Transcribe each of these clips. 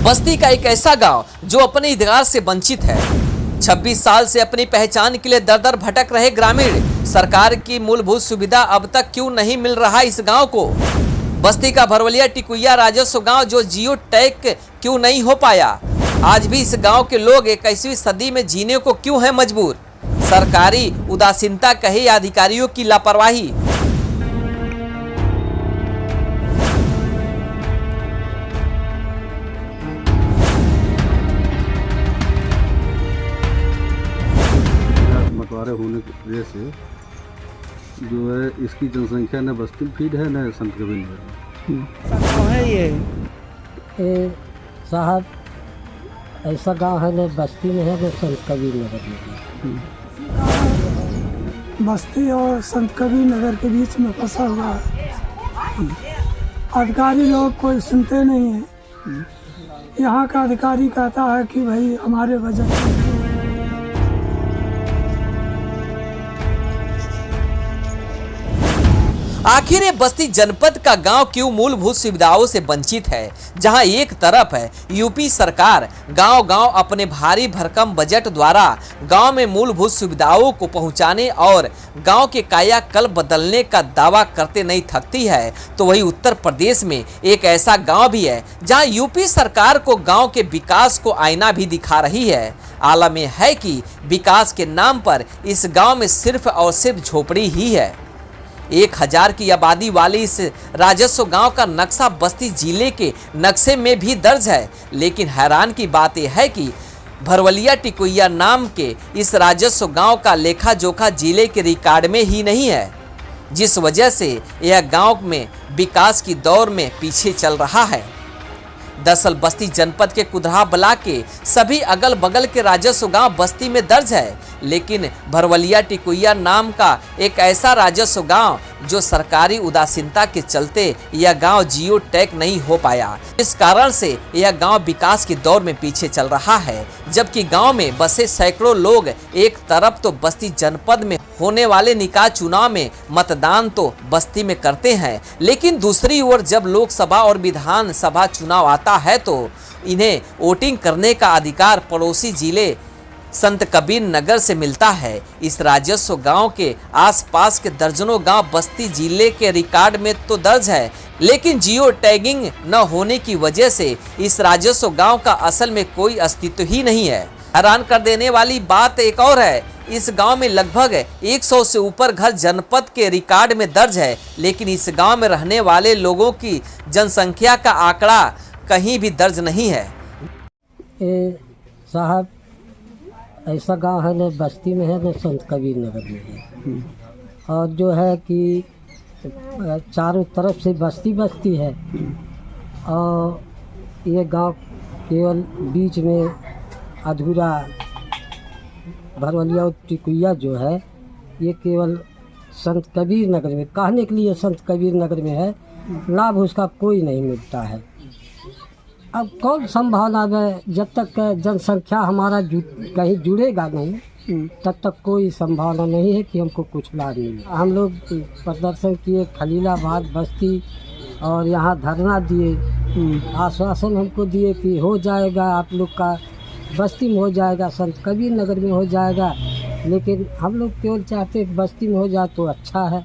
बस्ती का एक ऐसा गांव जो अपने अधिकार से वंचित है। 26 साल से अपनी पहचान के लिए दर दर भटक रहे ग्रामीण, सरकार की मूलभूत सुविधा अब तक क्यों नहीं मिल रहा इस गांव को। बस्ती का भरवलिया टिकुइया राजस्व गांव जो जियो टैग क्यों नहीं हो पाया। आज भी इस गांव के लोग 21वीं सदी में जीने को क्यों है मजबूर। सरकारी उदासीनता कहे या अधिकारियों की लापरवाही। मकवारे होने की वजह से जो है इसकी जनसंख्या न बस्ती में फीड है न संत कबीर नगर है। ये साहब ऐसा गांव है न बस्ती में है न संत कबीर नगर में। बस्ती और संत कबीर नगर के बीच में फंसा हुआ है। अधिकारी लोग कोई सुनते नहीं है। यहाँ का अधिकारी कहता है कि भाई हमारे बजट आखिर ये बस्ती जनपद का गांव क्यों मूलभूत सुविधाओं से वंचित है। जहां एक तरफ है यूपी सरकार गांव-गांव अपने भारी भरकम बजट द्वारा गांव में मूलभूत सुविधाओं को पहुंचाने और गांव के कायाकल्प बदलने का दावा करते नहीं थकती है, तो वही उत्तर प्रदेश में एक ऐसा गांव भी है जहां यूपी सरकार को गांव के विकास को आईना भी दिखा रही है। आलम यह है कि विकास के नाम पर इस गाँव में सिर्फ और सिर्फ झोपड़ी ही है। 1000 की आबादी वाले इस राजस्व गांव का नक्शा बस्ती जिले के नक्शे में भी दर्ज है, लेकिन हैरान की बात यह है कि भरवलिया टिकुइया नाम के इस राजस्व गांव का लेखा जोखा जिले के रिकॉर्ड में ही नहीं है, जिस वजह से यह गांव में विकास की दौर में पीछे चल रहा है। दरअसल बस्ती जनपद के कुदरा ब्लॉक के सभी अगल बगल के राजस्व गांव बस्ती में दर्ज है, लेकिन भरवलिया टिकुइया नाम का एक ऐसा राजस्व गांव जो सरकारी उदासीनता के चलते यह गांव जियो टैग नहीं हो पाया। इस कारण से यह गांव विकास के दौर में पीछे चल रहा है, जबकि गांव में बसे सैकड़ों लोग एक तरफ तो बस्ती जनपद में होने वाले निकाय चुनाव में मतदान तो बस्ती में करते हैं, लेकिन दूसरी ओर जब लोकसभा और विधानसभा चुनाव आता है तो इन्हें वोटिंग करने का अधिकार पड़ोसी जिले संत कबीर नगर से मिलता है। इस राजस्व गांव के आसपास के दर्जनों गांव बस्ती जिले के रिकॉर्ड में तो दर्ज है, लेकिन जियो टैगिंग न होने की वजह से इस राजस्व गांव का असल में कोई अस्तित्व ही नहीं है। हैरान कर देने वाली बात एक और है, इस गांव में लगभग 100 से ऊपर घर जनपद के रिकॉर्ड में दर्ज है, लेकिन इस गांव में रहने वाले लोगों की जनसंख्या का आंकड़ा कहीं भी दर्ज नहीं है। साहब ऐसा गांव है न बस्ती में है न संत कबीर नगर में है, और जो है कि चारों तरफ से बस्ती बस्ती है, और ये गांव केवल बीच में अधूरा भरवलिया टिकुइया जो है ये केवल संत कबीर नगर में कहने के लिए संत कबीर नगर में है, लाभ उसका कोई नहीं मिलता है। अब कौन संभावना है, जब तक जनसंख्या हमारा कहीं जुड़ेगा नहीं तब तक कोई संभावना नहीं है कि हमको कुछ लाभ मिले। हम लोग प्रदर्शन किए खलीलाबाद बस्ती और यहाँ धरना दिए, आश्वासन हमको दिए कि हो जाएगा आप लोग का बस्ती में हो जाएगा, संत कबीर नगर में हो जाएगा, लेकिन हम लोग केवल चाहते हैं बस्ती में हो जाए तो अच्छा है।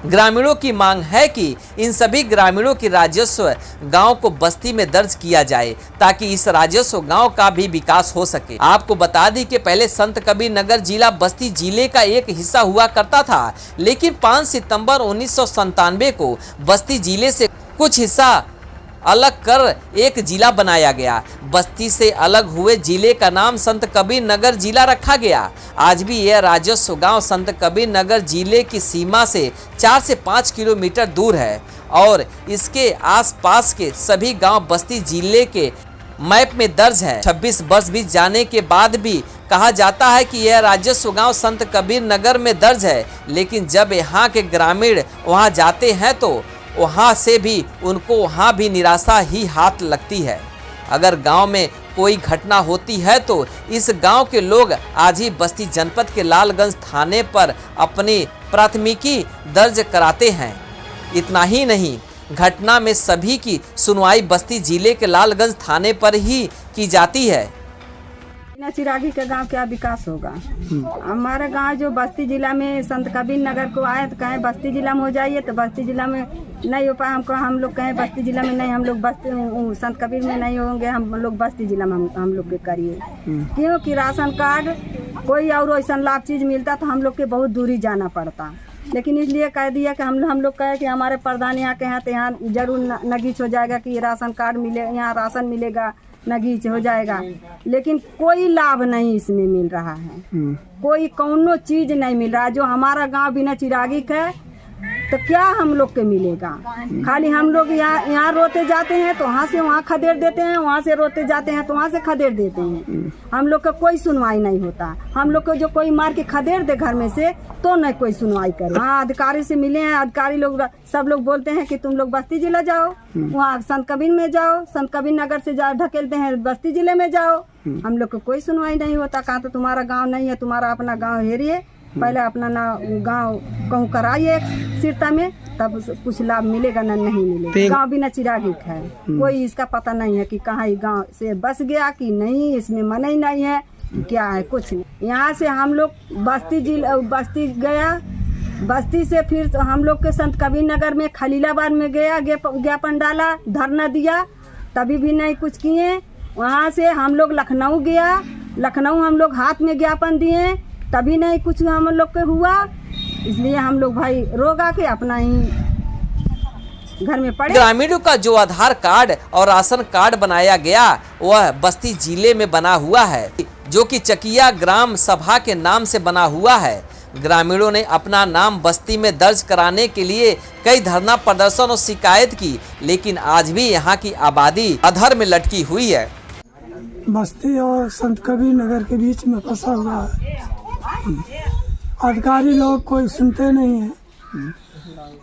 ग्रामीणों की मांग है कि इन सभी ग्रामीणों की राजस्व गांव को बस्ती में दर्ज किया जाए ताकि इस राजस्व गांव का भी विकास हो सके। आपको बता दी कि पहले संत कबीर नगर जिला बस्ती जिले का एक हिस्सा हुआ करता था, लेकिन 5 सितंबर 1997 को बस्ती जिले से कुछ हिस्सा अलग कर एक जिला बनाया गया। बस्ती से अलग हुए जिले का नाम संत कबीर नगर जिला रखा गया। आज भी यह राजस्व गांव संत कबीर नगर जिले की सीमा से 4 से 5 किलोमीटर दूर है और इसके आसपास के सभी गांव बस्ती जिले के मैप में दर्ज है। 26 वर्ष बीत जाने के बाद भी कहा जाता है कि यह राजस्व गांव संत कबीर नगर में दर्ज है, लेकिन जब यहाँ के ग्रामीण वहाँ जाते हैं तो वहाँ से भी उनको वहाँ भी निराशा ही हाथ लगती है। अगर गांव में कोई घटना होती है तो इस गांव के लोग आज ही बस्ती जनपद के लालगंज थाने पर अपनी प्राथमिकी दर्ज कराते हैं। इतना ही नहीं, घटना में सभी की सुनवाई बस्ती जिले के लालगंज थाने पर ही की जाती है। बिना चिरागी का गांव क्या विकास होगा। हमारा गांव जो बस्ती जिला में संत कबीर नगर को आए तो कहें बस्ती जिला में हो जाइए, तो बस्ती जिला में नहीं हो पाए। हम लोग कहें बस्ती जिला में नहीं, हम लोग बस्ती संत कबीर में नहीं होंगे, हम लोग बस्ती जिला में हम लोग के करिए। क्योंकि राशन कार्ड कोई और ऐसा लाभ चीज़ मिलता तो हम लोग के बहुत दूरी जाना पड़ता, लेकिन इसलिए कह दिया कि हम लोग कहे कि हमारे प्रधान यहाँ के हैं तो यहाँ जरूर नगीच हो जाएगा कि राशन कार्ड मिले, यहाँ राशन मिलेगा, नगीच हो जाएगा। लेकिन कोई लाभ नहीं इसमें मिल रहा है, कोई कौनो चीज नहीं मिल रहा है। जो हमारा गांव बिना चिरागी का तो क्या हम लोग के मिलेगा। खाली हम लोग यहाँ रोते जाते हैं तो वहाँ से वहाँ खदेड़ देते हैं, वहाँ से रोते जाते हैं तो वहाँ से खदेड़ देते हैं। हम लोग का कोई सुनवाई नहीं होता। हम लोग को जो कोई मार के खदेड़ दे घर में से तो नहीं कोई सुनवाई करे। हाँ, अधिकारी से मिले हैं, अधिकारी लोग सब लोग बोलते हैं कि तुम लोग बस्ती जिला जाओ, वहाँ संत कबीर में जाओ, संत कबीर नगर से जा ढकेलते हैं बस्ती जिले में जाओ। हम लोग को कोई सुनवाई नहीं होता। कहा तो तुम्हारा गाँव नहीं है, तुम्हारा अपना गाँव हेरिए, पहले अपना ना गांव कहूँ कराइए सिरता में, तब कुछ लाभ मिलेगा ना नहीं मिलेगा। गांव बिना चिरागी है, कोई इसका पता नहीं है कि कहाँ गांव से बस गया कि नहीं, इसमें मन ही नहीं है क्या है, कुछ नहीं। यहाँ से हम लोग बस्ती गया, बस्ती से फिर तो हम लोग के संत कबीर नगर में खलीलाबाद में गया, ज्ञापन डाला, धरना दिया, तभी भी नहीं कुछ किए। वहाँ से हम लोग लखनऊ गया, लखनऊ हम लोग हाथ में ज्ञापन दिए, तभी नहीं कुछ हम लोग के हुआ। इसलिए हम लोग भाई रोगा के अपना ही घर में पड़े। ग्रामीणों का जो आधार कार्ड और राशन कार्ड बनाया गया वह बस्ती जिले में बना हुआ है, जो कि चकिया ग्राम सभा के नाम से बना हुआ है। ग्रामीणों ने अपना नाम बस्ती में दर्ज कराने के लिए कई धरना प्रदर्शन और शिकायत की, लेकिन आज भी यहाँ की आबादी अधर में लटकी हुई है। बस्ती और संत कबीर नगर के बीच में फंसा हुआ है। अधिकारी लोग कोई सुनते नहीं है।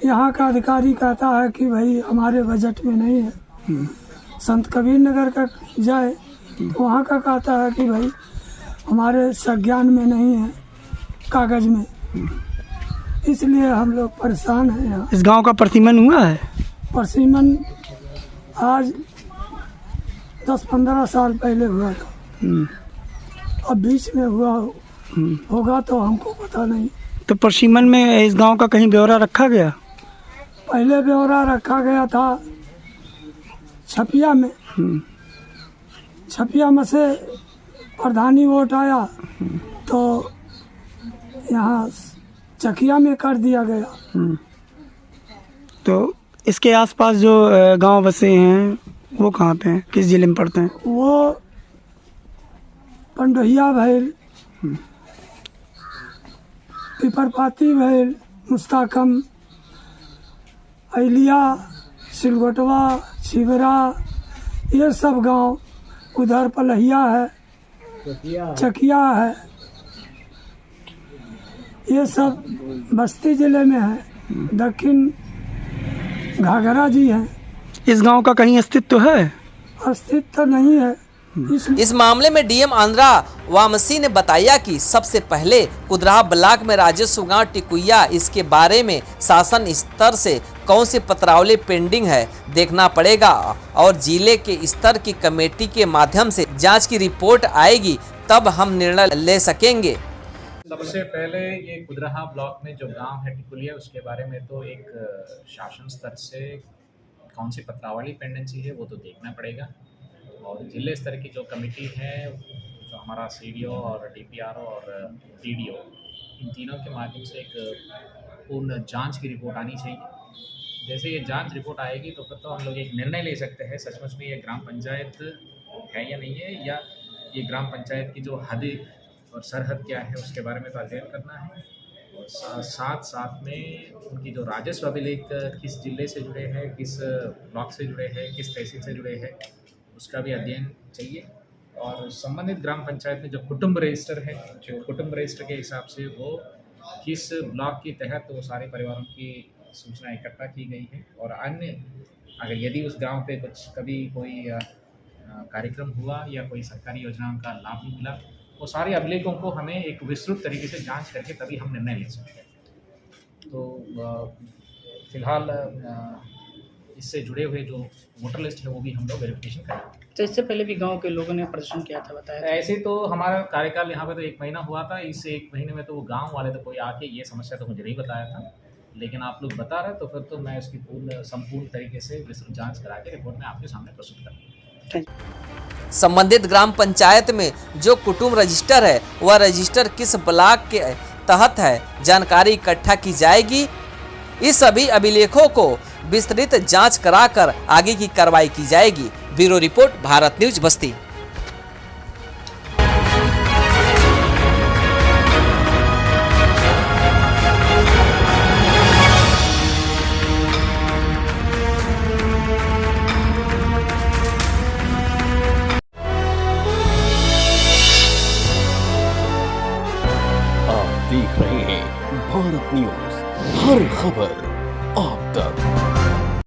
यहाँ का अधिकारी कहता है कि भाई हमारे बजट में नहीं है। संत कबीर नगर का जाए तो वहाँ का कहता है कि भाई हमारे संज्ञान में नहीं है, कागज में। इसलिए हम लोग परेशान हैं। यहाँ इस गांव का प्रतिमन हुआ है? प्रतिमन आज 10-15 साल पहले हुआ था, अब बीच में हुआ होगा तो हमको पता नहीं। तो परसीमन में इस गांव का कहीं ब्यौरा रखा गया? पहले ब्यौरा रखा गया था छपिया में। छपिया में से प्रधानी वोट आया तो यहाँ चकिया में कर दिया गया। तो इसके आसपास जो गांव बसे हैं वो कहाँ पे हैं, किस जिले में पड़ते हैं? वो पंडोहिया भैल, पिपरपाती भैल, मुस्ताकम, अलिया, सिलगोटवा, छिबरा, ये सब गांव। उधर पलहिया है, चकिया है, ये सब बस्ती जिले में है। दक्षिण घाघरा जी है। इस गांव का कहीं अस्तित्व है? अस्तित्व नहीं है। इस मामले में डीएम आंध्रा वामसी ने बताया कि सबसे पहले कुदराहा ब्लॉक में राजस्व गांव टिकुया, इसके बारे में शासन स्तर से कौन से पत्रावली पेंडिंग है देखना पड़ेगा और जिले के स्तर की कमेटी के माध्यम से जांच की रिपोर्ट आएगी, तब हम निर्णय ले सकेंगे। सबसे पहले ये कुदराहा ब्लॉक में जो गांव है टिकुलिया, उसके बारे में तो एक शासन स्तर से कौन सी पत्रावली पेंडेंसी है वो तो देखना पड़ेगा, और जिले स्तर की जो कमेटी है, जो हमारा सीडीओ और डीपीआरओ और टीडीओ, इन तीनों के माध्यम से एक पूर्ण जांच की रिपोर्ट आनी चाहिए। जैसे ये जांच रिपोर्ट आएगी तो फिर तो हम लोग एक निर्णय ले सकते हैं सचमुच में ये ग्राम पंचायत है या नहीं है, या ये ग्राम पंचायत की जो हद और सरहद क्या है उसके बारे में तो अध्ययन करना है, और साथ में उनकी जो राजस्व अभिलेख किस जिले से जुड़े हैं, किस ब्लॉक से जुड़े हैं, किस तहसील से जुड़े हैं, उसका भी अध्ययन चाहिए। और संबंधित ग्राम पंचायत में जो कुटुंब रजिस्टर है, जो कुटुंब रजिस्टर के हिसाब से वो किस ब्लॉक के तहत वो सारे परिवारों की सूचना इकट्ठा की गई है, और अन्य अगर यदि उस गांव पे कुछ कभी कोई कार्यक्रम हुआ या कोई सरकारी योजनाओं का लाभ नहीं मिला, वो सारे अभिलेखों को हमें एक विस्तृत तरीके से जांच करके तभी हम निर्णय ले सकते हैं। तो फिलहाल इससे जुड़े हुए जो वोटर लिस्ट है वो भी हम लोग वेरिफिकेशन करेंगे। तो इससे पहले भी गांव के लोगों ने प्रदर्शन किया था, बताया था। ऐसे तो हमारा कार्यकाल यहाँ पे तो 1 महीना हुआ था। इस 1 महीने में तो वो गांव वाले तो कोई आके ये समस्या तो मुझे नहीं बताया था, लेकिन आप लोग बता रहे तो फिर तो मैं इसकी संपूर्ण तरीके से विस्तृत जांच करा के रिपोर्ट में आपके सामने प्रस्तुत करूँगा। संबंधित ग्राम पंचायत में जो कुटुंब रजिस्टर है वह रजिस्टर किस ब्लॉक के तहत है, जानकारी इकट्ठा की जाएगी। इस सभी अभिलेखों को विस्तृत जांच कराकर आगे की कार्रवाई की जाएगी। ब्यूरो रिपोर्ट, भारत न्यूज, बस्ती। आप देख रहे हैं भारत न्यूज, हर खबर आप तक।